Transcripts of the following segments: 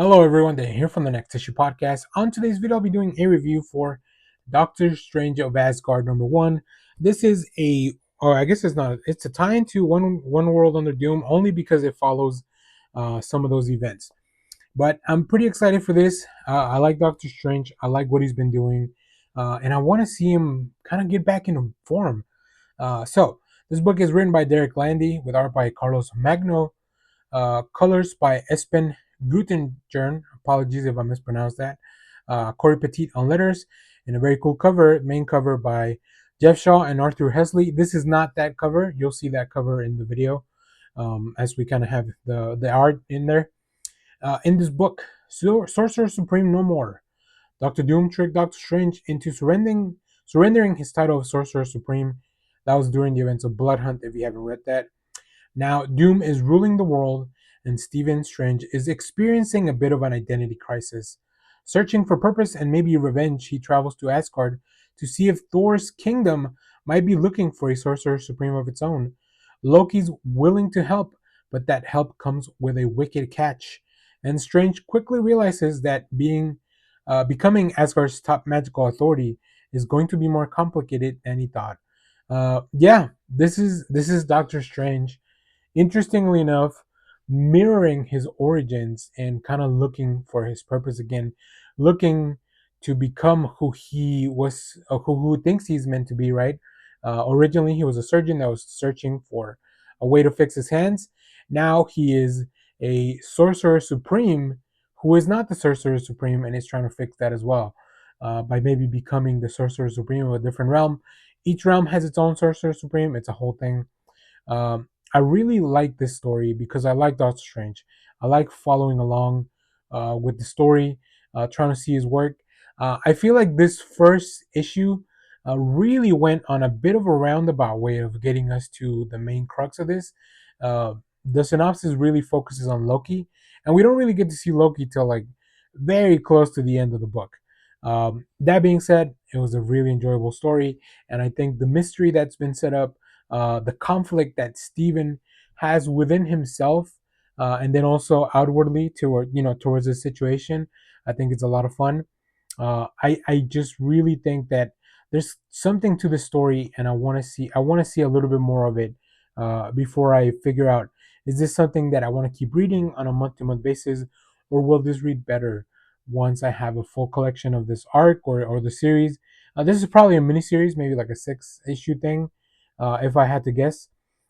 Hello everyone, Dan here from the Next Issue Podcast. On today's video, I'll be doing a review for Doctor Strange of Asgard #1. This is or I guess it's not, it's a tie into One World Under Doom only because it follows some of those events. But I'm pretty excited for this. I like Doctor Strange. I like what he's been doing. And I want to see him kind of get back into form. This book is written by Derek Landy with art by Carlos Magno, colors by Espen Gutengern. Apologies if I mispronounced that. Corey Petit on letters, and a very cool main cover by Jeff Shaw and Arthur Hesley. This is not that cover. You'll see that cover in the video as we kind of have the art in there. In this book, Sorcerer Supreme no more. Doctor Doom tricked Doctor Strange into surrendering his title of Sorcerer Supreme. That was during the events of Blood Hunt, if you haven't read that. Now, Doom is ruling the world, and Stephen Strange is experiencing a bit of an identity crisis. Searching for purpose and maybe revenge, he travels to Asgard to see if Thor's kingdom might be looking for a Sorcerer Supreme of its own. Loki's willing to help, but that help comes with a wicked catch. And Strange quickly realizes that becoming Asgard's top magical authority is going to be more complicated than he thought. This is Doctor Strange, interestingly enough, mirroring his origins and kind of looking for his purpose again, looking to become who he was, who thinks he's meant to be, right? Originally, he was a surgeon that was searching for a way to fix his hands. Now he is a sorcerer supreme who is not the sorcerer supreme and is trying to fix that as well by maybe becoming the sorcerer supreme of a different realm. Each realm has its own sorcerer supreme. It's a whole thing. I really like this story because I like Doctor Strange. I like following along with the story, trying to see his work. I feel like this first issue really went on a bit of a roundabout way of getting us to the main crux of this. Uh, the synopsis really focuses on Loki, and we don't really get to see Loki till like very close to the end of the book. That being said, it was a really enjoyable story, and I think the mystery that's been set up, the conflict that Stephen has within himself, and then also outwardly towards the situation. I think it's a lot of fun. I just really think that there's something to the story, and I want to see a little bit more of it before I figure out, is this something that I want to keep reading on a month to month basis, or will this read better once I have a full collection of this arc or the series. This is probably a mini series, maybe like a 6 issue thing, if I had to guess.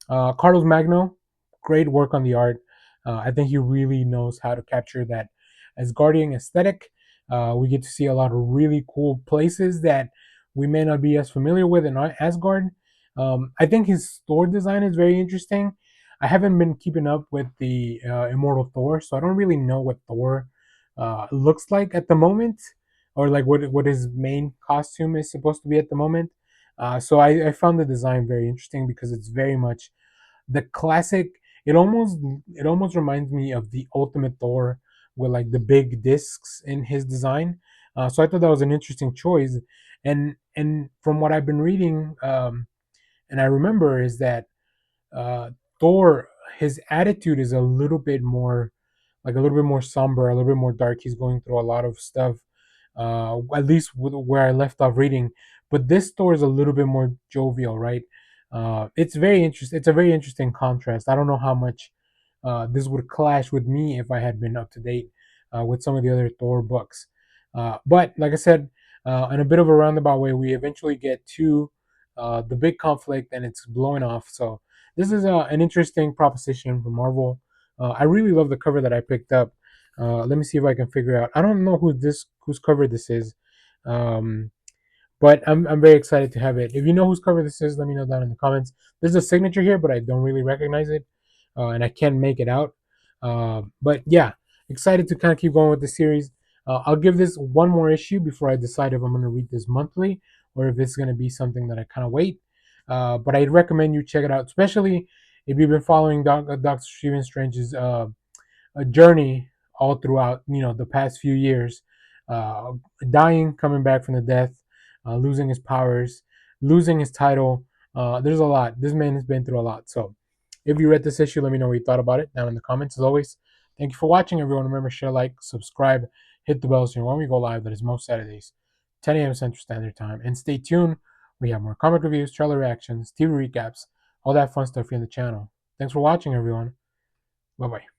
Carlos Magno, great work on the art. I think he really knows how to capture that Asgardian aesthetic. We get to see a lot of really cool places that we may not be as familiar with in Asgard. I think his store design is very interesting. I haven't been keeping up with the Immortal Thor, so I don't really know what Thor looks like at the moment, or like what his main costume is supposed to be at the moment. So I found the design very interesting because it's very much the classic. It almost reminds me of the Ultimate Thor with like the big discs in his design. So I thought that was an interesting choice. And from what I've been reading, and I remember is that uh, Thor, his attitude is a little bit more somber, a little bit more dark. He's going through a lot of stuff, at least where I left off reading. But this Thor is a little bit more jovial, right? It's very interesting. It's a very interesting contrast. I don't know how much this would clash with me if I had been up to date with some of the other Thor books. But like I said, in a bit of a roundabout way, we eventually get to the big conflict and it's blowing off. So this is an interesting proposition for Marvel. I really love the cover that I picked up. Let me see if I can figure out. I don't know whose cover this is, um, but I'm very excited to have it. If you know whose cover this is, let me know down in the comments. There's a signature here, but I don't really recognize it, and I can't make it out. But yeah, excited to kind of keep going with the series. I'll give this one more issue before I decide if I'm going to read this monthly or if it's going to be something that I kind of wait. But I'd recommend you check it out, especially if you've been following Dr. Stephen Strange's journey all throughout, the past few years, uh, dying, coming back from the death, losing his powers, losing his title. There's a lot. This man has been through a lot. So if you read this issue, let me know what you thought about it down in the comments. As always, Thank you for watching, everyone. Remember, share, like, subscribe, hit the bell so you know when we go live. That is most Saturdays, 10 a.m. Central Standard Time. And stay tuned. We have more comic reviews, trailer reactions, TV recaps, all that fun stuff here on the channel. Thanks for watching, everyone. Bye bye.